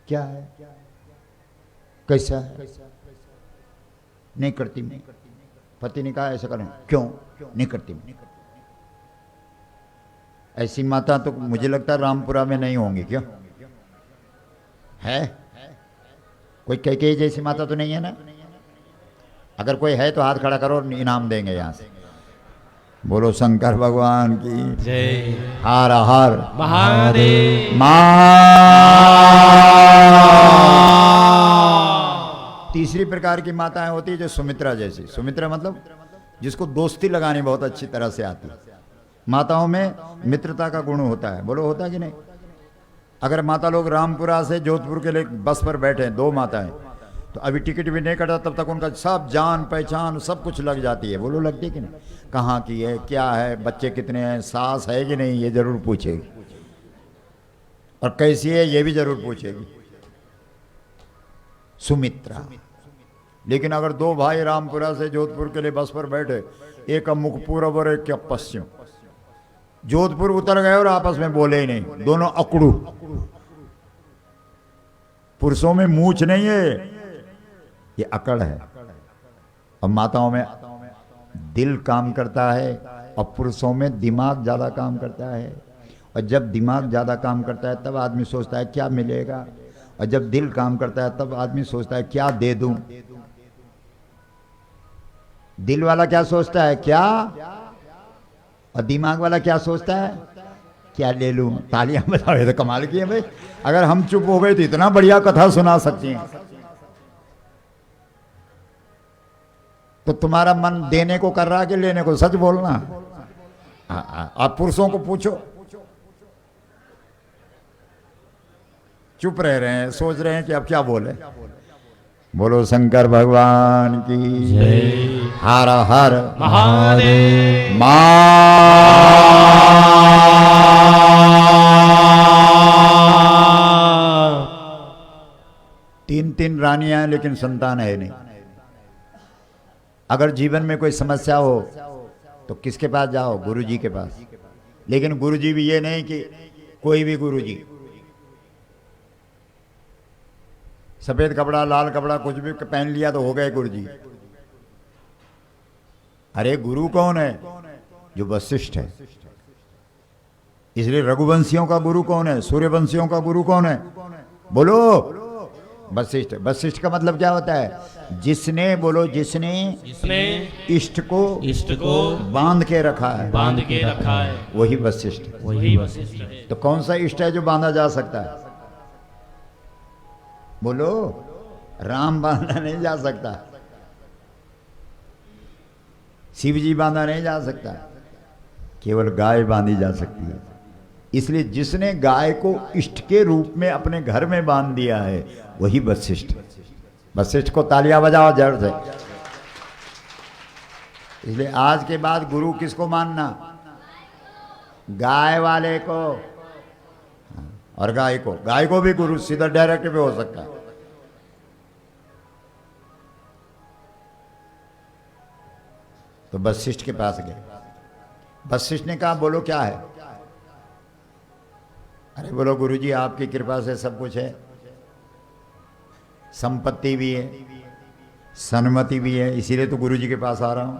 क्या है, कैसा है, नहीं करती मैं। पति ने कहा ऐसा करें, क्यों नहीं करती मैं। ऐसी माता तो मुझे लगता है रामपुरा में नहीं होंगी, क्यों है? कोई कई जैसी माता तो नहीं है ना? अगर कोई है तो हाथ खड़ा करो, इनाम देंगे यहां से। बोलो शंकर भगवान की जय। हर हर महादेव। तीसरी प्रकार की माताएं होती है जो सुमित्रा जैसी। सुमित्रा मतलब जिसको दोस्ती लगानी बहुत अच्छी तरह से आती है। माताओं में मित्रता का गुण होता है, बोलो होता है कि नहीं? अगर माता लोग रामपुरा से जोधपुर के लिए बस पर बैठे हैं, दो माताएं, तो अभी टिकट भी नहीं कटा तब तक उनका सब जान पहचान सब कुछ लग जाती है। बोलो लगती है कि नहीं? कहाँ की है, क्या है, बच्चे कितने हैं, सास है कि नहीं, ये जरूर पूछेगी, और कैसी है ये भी जरूर पूछेगी सुमित्रा। लेकिन अगर दो भाई रामपुरा से जोधपुर के लिए बस पर बैठे, एक का मुख पूरब और एक का पश्चिम, जोधपुर उतर गए और आपस में बोले ही नहीं, दोनों अकड़ू। पुरुषों में मूछ नहीं है, ये अकड़ है। और माताओं में दिल काम करता है और पुरुषों में दिमाग ज्यादा काम करता है। और जब दिमाग ज्यादा काम करता है तब आदमी सोचता है क्या मिलेगा, और जब दिल काम करता है तब आदमी सोचता है क्या दे दूं। दिल वाला क्या सोचता है, क्या, और दिमाग वाला क्या सोचता है, क्या ले लूं। तालियां बजाओ, तो कमाल की है भाई। अगर हम चुप हो गए तो इतना बढ़िया कथा सुना सकती हैं। तो तुम्हारा मन देने को कर रहा है कि लेने को? सच बोलना। आप पुरुषों को पूछो, चुप रह रहे हैं, सोच रहे हैं कि अब क्या बोले। बोलो शंकर भगवान की जय। हर हर महादेव। तीन तीन रानियां हैं लेकिन संतान है नहीं। अगर जीवन में कोई समस्या हो तो किसके पास जाओ? गुरुजी के पास। लेकिन गुरुजी भी ये नहीं कि कोई भी गुरुजी, सफेद कपड़ा लाल कपड़ा कुछ भी पहन लिया तो हो गए गुरुजी। अरे गुरु कौन है? जो वशिष्ठ है। इसलिए रघुवंशियों का गुरु कौन है? सूर्यवंशियों का गुरु कौन है? बोलो वशिष्ठ। वशिष्ठ का मतलब क्या होता है? जिसने, बोलो जिसने इष्ट को बांध के रखा है, वही वशिष्ठ। वही वशिष्ठ है। तो कौन सा इष्ट है जो बांधा जा सकता है? बोलो राम बांधा नहीं जा सकता, शिव जी बांधा नहीं जा सकता, केवल गाय बांधी जा सकती है। इसलिए जिसने गाय को इष्ट के रूप में अपने घर में बांध दिया है वही वशिष्ठ। वशिष्ठ को तालियां बजाओ जरूर से। इसलिए आज के बाद गुरु किसको मानना? गाय वाले को और गाय को। गाय को भी गुरु सीधा डायरेक्ट भी हो सकता है। तो वशिष्ठ के पास गए। वशिष्ठ ने कहा बोलो क्या है? अरे बोलो गुरुजी आपकी कृपा से सब कुछ है, संपत्ति भी है, सन्मति भी है, इसीलिए तो गुरुजी के पास आ रहा हूं।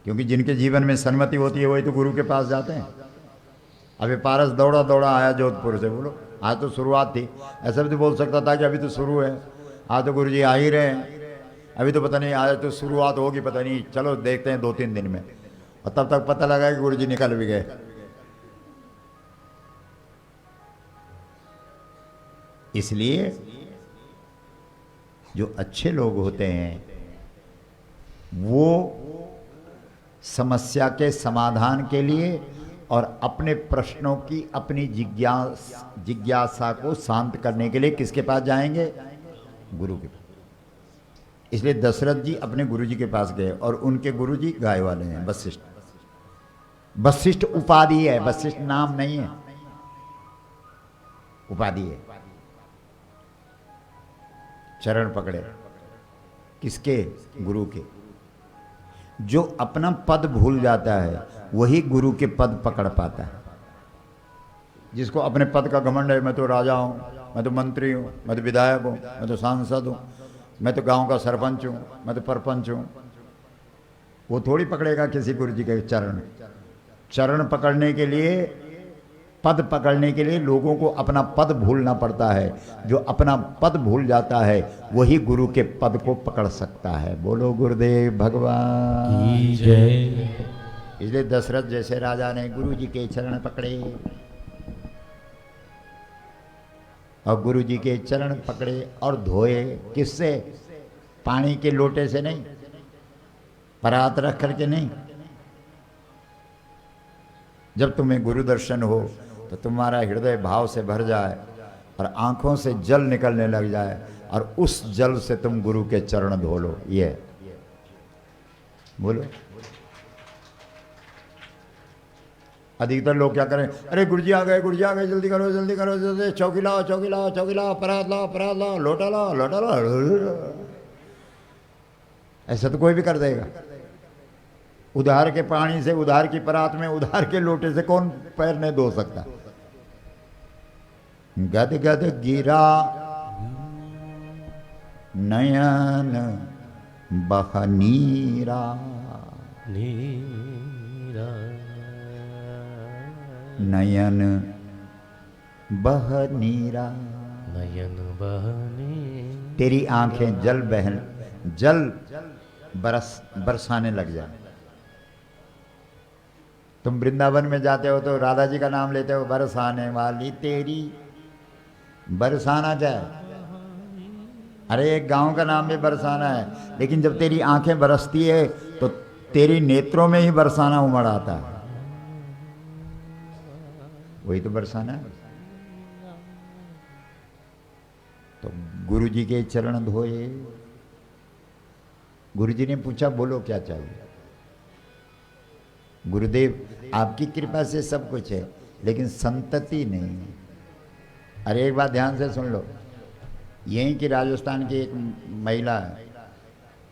क्योंकि जिनके जीवन में सन्मति होती है वही तो गुरु के पास जाते हैं। अभी पारस दौड़ा दौड़ा आया जोधपुर से। बोलो आज तो शुरुआत थी, ऐसा भी तो बोल सकता था कि अभी तो शुरू है, आज तो गुरुजी आ ही रहे हैं, अभी तो पता नहीं आज तो शुरुआत होगी, पता नहीं, चलो देखते हैं 2-3 दिन में। और तब तक पता लगा कि गुरुजी निकल भी गए। इसलिए जो अच्छे लोग होते हैं वो समस्या के समाधान के लिए और अपने प्रश्नों की अपनी जिज्ञासा को शांत करने के लिए किसके पास जाएंगे? गुरु के पास। इसलिए दशरथ जी अपने गुरुजी के पास गए और उनके गुरुजी गाय वाले हैं, वशिष्ठ। वशिष्ठ उपाधि है, वशिष्ठ नाम नहीं है, उपाधि है। चरण पकड़े किसके? गुरु के। जो अपना पद भूल जाता है वही गुरु के पद पकड़ पाता है। जिसको अपने पद का घमंड है, मैं तो राजा हूं, मैं तो मंत्री हूँ, मैं तो विधायक हूँ, मैं तो सांसद हूँ, मैं तो गांव का सरपंच हूँ, मैं तो परपंच हूँ। वो थोड़ी पकड़ेगा किसी गुरु जी के चरण। चरण पकड़ने के लिए, पद पकड़ने के लिए लोगों को अपना पद भूलना पड़ता है। जो अपना पद भूल जाता है वही गुरु के पद को पकड़ सकता है। बोलो गुरुदेव भगवान की जय। इसलिए दशरथ जैसे राजा ने गुरु जी के चरण पकड़े, और गुरु जी के चरण पकड़े और धोए। किससे? पानी के लोटे से नहीं, परात रख करके नहीं। जब तुम्हें गुरु दर्शन हो तो तुम्हारा हृदय भाव से भर जाए और आंखों से जल निकलने लग जाए, और उस जल से तुम गुरु के चरण धो लो। ये बोलो। अधिकतर लोग क्या करें, अरे गुरु जी आ गए, गुरु जी आ गए, जल्दी करो जल्दी करो, जल्दी चौकी लाओ चौकी लाओ चौकी लाओ, परात लाओ परात लाओ, लोटा लाओ लोटा लाओ। ऐसा तो कोई भी कर देगा। उधार के पानी से, उधार की परात में, उधार के लोटे से कौन पैर नहीं धो सकता? गद गद गिरा नयन बहनीरा, नीरा नयन बहनीरा। नयन बहने। तेरी आंखें जल बरसाने लग जाए। तुम वृंदावन में जाते हो तो राधा जी का नाम लेते हो, बरसाने वाली तेरी, बरसाना जाए। अरे एक गांव का नाम भी बरसाना है, लेकिन जब तेरी आंखें बरसती है तो तेरी नेत्रों में ही बरसाना उमड़ आता है। वही तो बरसाना है। तो गुरु जी के चरण धोए। गुरु जी ने पूछा बोलो क्या चाहिए। गुरुदेव आपकी कृपा से सब कुछ है, लेकिन संतति नहीं है। अरे एक बात ध्यान से सुन लो। यहीं की राजस्थान की एक महिला है,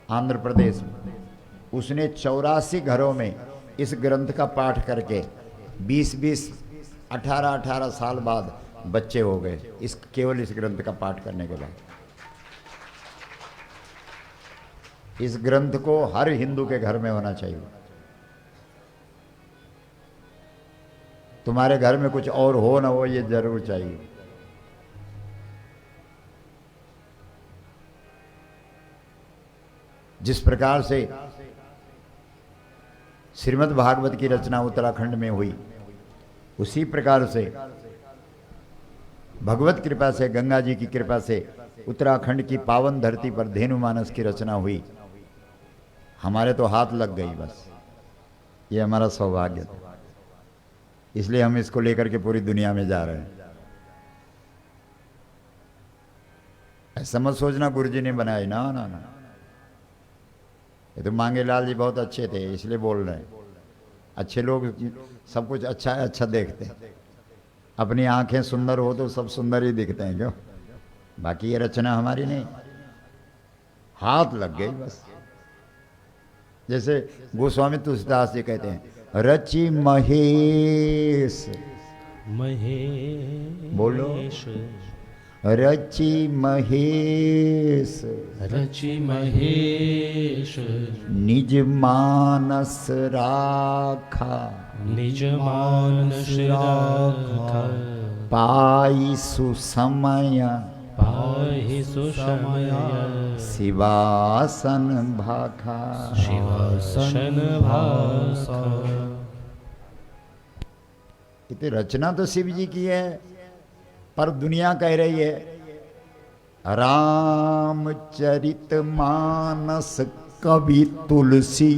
आंध्र प्रदेश में, उसने 84 घरों में इस ग्रंथ का पाठ करके 20-20, 18-18 साल बाद बच्चे हो गए, केवल इस ग्रंथ का पाठ करने के बाद। इस ग्रंथ को हर हिंदू के घर में होना चाहिए। तुम्हारे घर में कुछ और हो ना हो, ये जरूर चाहिए। जिस प्रकार से श्रीमद् भागवत की रचना उत्तराखंड में हुई, उसी प्रकार से भगवत कृपा से, गंगा जी की कृपा से उत्तराखंड की पावन धरती पर धेनुमानस की रचना हुई। हमारे तो हाथ लग गई बस। ये हमारा सौभाग्य था, इसलिए हम इसको लेकर के पूरी दुनिया में जा रहे हैं। ऐसा मत सोचना गुरु जी ने बनाई, ना ना ना। ये तो मांगे लाल जी बहुत अच्छे थे इसलिए बोल रहे हैं। अच्छे लोग सब कुछ अच्छा अच्छा देखते हैं। अपनी आंखें सुंदर हो तो सब सुंदर ही दिखते हैं, क्यों? बाकी ये रचना हमारी नहीं, हाथ लग गई बस। जैसे गोस्वामी तुलसीदास जी कहते हैं, रचि महेश, महेश बोलो, रचि महेश, रचि महेश निज मानस राखा, निज मानस राखा, पाई सुसमय, पाहि सुसमय, शिवासन भाखा, शिवासन भाखा। इतनी रचना तो शिव जी की है, पर दुनिया कह रही है रामचरित मानस कवि तुलसी।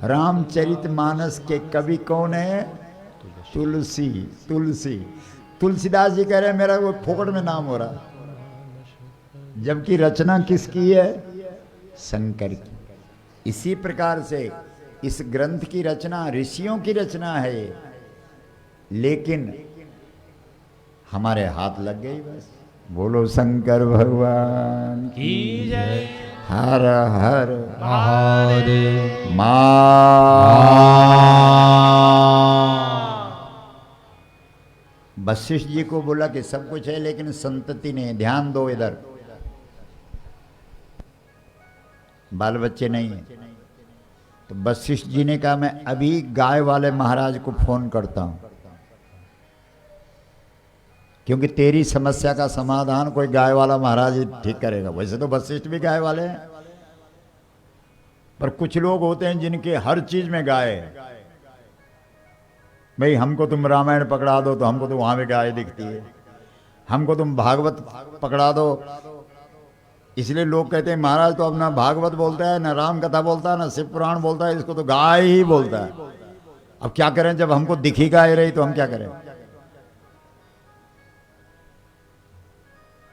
रामचरित मानस के कवि कौन है? तुलसी। तुलसी, तुलसीदास जी कह रहे हैं मेरा वो फोकट में नाम हो रहा, जबकि रचना किसकी है? शंकर की। इसी प्रकार से इस ग्रंथ की रचना ऋषियों की रचना है, लेकिन हमारे हाथ लग गई बस। बोलो शंकर भगवान की जय। हर हर महादेव। वशिष्ठ जी को बोला कि सब कुछ है लेकिन संतति नहीं, ध्यान दो इधर, बाल बच्चे नहीं है। तो वशिष्ठ जी ने कहा मैं अभी गाय वाले महाराज को फोन करता हूं, क्योंकि तेरी समस्या का समाधान कोई गाय वाला महाराज ही ठीक करेगा। वैसे तो वशिष्ठ भी गाय वाले हैं, पर कुछ लोग होते हैं जिनके हर चीज में गाय है। भाई हमको तुम रामायण पकड़ा दो तो हमको तो वहां भी गाय दिखती है, हमको तुम भागवत पकड़ा दो, इसलिए लोग कहते हैं महाराज तो अपना भागवत बोलता है, ना राम कथा बोलता है, ना शिव पुराण बोलता है, इसको तो गाय ही बोलता है। अब क्या करें, जब हमको दिखी गाय रही तो हम क्या करें।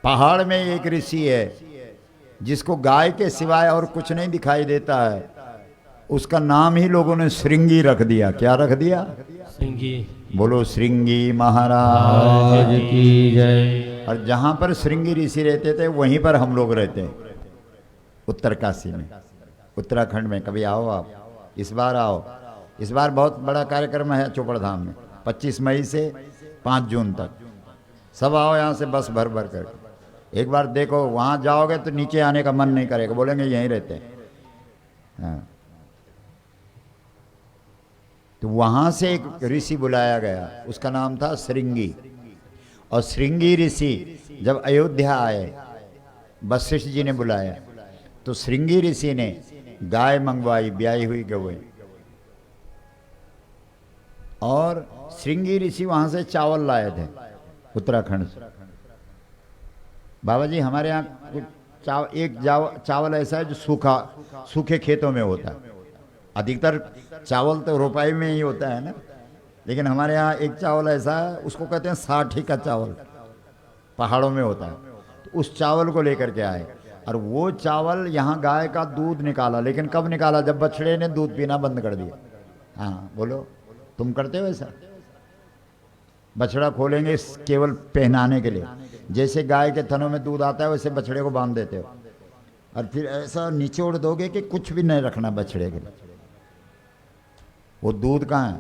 पहाड़ में एक ऋषि है जिसको गाय के सिवाय और कुछ नहीं दिखाई देता है, उसका नाम ही लोगों ने श्रृंगी रख दिया। क्या रख दिया? श्रृंगी। बोलो श्रृंगी महाराज की जय। और जहां पर श्रृंगी ऋषि रहते थे वहीं पर हम लोग रहते हैं, उत्तरकाशी में, उत्तराखंड में। कभी आओ आप, इस बार आओ। इस बार बहुत बड़ा कार्यक्रम है चोपड़ धाम में, 25 मई से 5 जून तक। सब आओ यहाँ से बस भर भर कर। एक बार देखो, वहां जाओगे तो नीचे आने का मन नहीं करेगा, बोलेंगे यहीं रहते हैं। हाँ। तो वहां से एक ऋषि बुलाया गया, उसका नाम था श्रृंगी। और श्रृंगी ऋषि जब अयोध्या आए, वशिष्ठ जी ने बुलाया, तो श्रृंगी ऋषि ने गाय मंगवाई, ब्याई हुई गौएं। और श्रृंगी ऋषि वहां से चावल लाए थे उत्तराखंड से। बाबा जी हमारे यहाँ कुछ चावल ऐसा है जो सूखे खेतों में होता है। अधिकतर चावल तो रोपाई में ही होता है ना, लेकिन हमारे यहाँ एक चावल ऐसा है, उसको कहते हैं साठी का चावल, पहाड़ों में होता है। तो उस चावल को लेकर के आए, और वो चावल यहाँ गाय का दूध निकाला। लेकिन कब निकाला? जब बछड़े ने दूध पीना बंद कर दिया। हाँ बोलो, तुम करते हो ऐसा? बछड़ा खोलेंगे केवल पहनाने के लिए, जैसे गाय के थनों में दूध आता है वैसे बछड़े को बांध देते हो, और फिर ऐसा निचोड़ दोगे कि कुछ भी नहीं रखना बछड़े के लिए। वो दूध कहाँ है?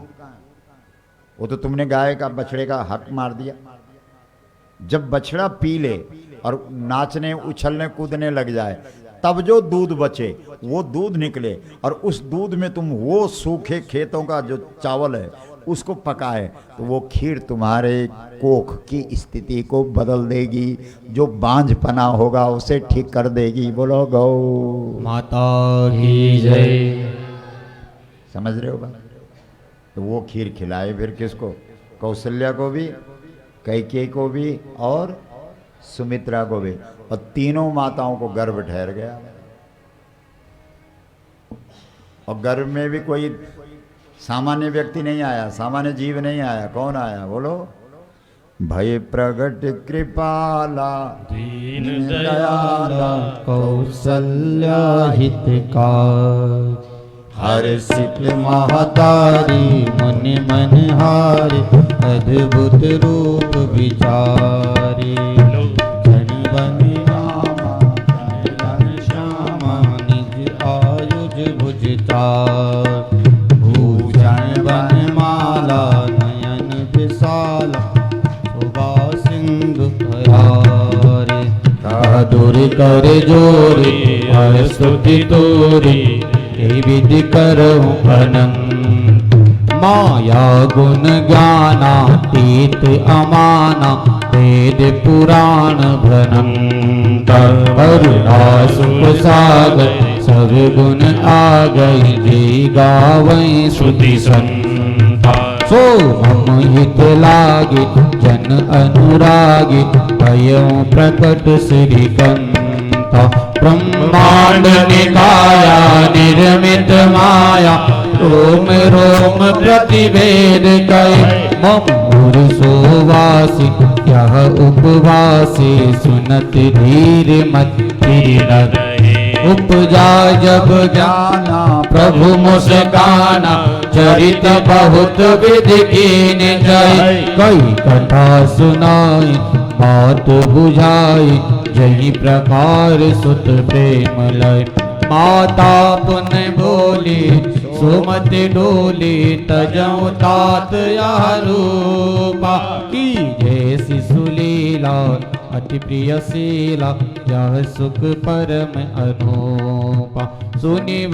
वो तो तुमने गाय का, बछड़े का हक मार दिया। जब बछड़ा पी ले और नाचने उछलने कूदने लग जाए, तब जो दूध बचे वो दूध निकले, और उस दूध में तुम वो सूखे खेतों का जो चावल है उसको पकाए, तो वो खीर तुम्हारे कोख की स्थिति को बदल देगी, जो बांझपना होगा उसे ठीक कर देगी। बोलो गौ माता की जय। समझ रहे हो बात? तो वो खीर खिलाए फिर किसको? कौशल्या को भी, कैकेयी को भी और सुमित्रा को भी, और तीनों माताओं को गर्भ ठहर गया। और गर्भ में भी कोई सामान्य व्यक्ति नहीं आया, सामान्य जीव नहीं आया। कौन आया? बोलो। भय प्रगट कृपाला दीन दयाला कौसल्या हितकार, हर्षित महतारी मुनि मनहारी, अद्भुत रूप विचारी। धन बन रामा धन श्यामा, निज आयुज भुज चार। भूषण बन माला नयन विशाला, शोभा सिंधु हयारे। दूर कर जोरी स्तुति तोरी, विधि करहु अनंत। माया गुण ज्ञानातीत अमाना, वेद पुराण भ्रनंत। करुणा सुख सागर सब गुण आ गई, जी गावई श्रुति संता। सो हम हित लागे जन अनुरागी, भयउ प्रकट श्रीकंता। ब्रह्मांड निकाया निर्मित माया, रोम रोम प्रतिवेद कहे। ममूर सोवासी यह उपवासी, सुनत धीर मति न उपजा जब ज्ञाना, प्रभु मुस्काना। चरित बहुत विधि कीन जाय, कई कथा सुनाई बात बुझाई। जही प्रकार सुत प्रेम लय, माता पुन बोली सुमत डोली तजऊ तात रूपा की जैसी सुलीला अति प्रिय शीला यह सुख परम अनूपा सुनी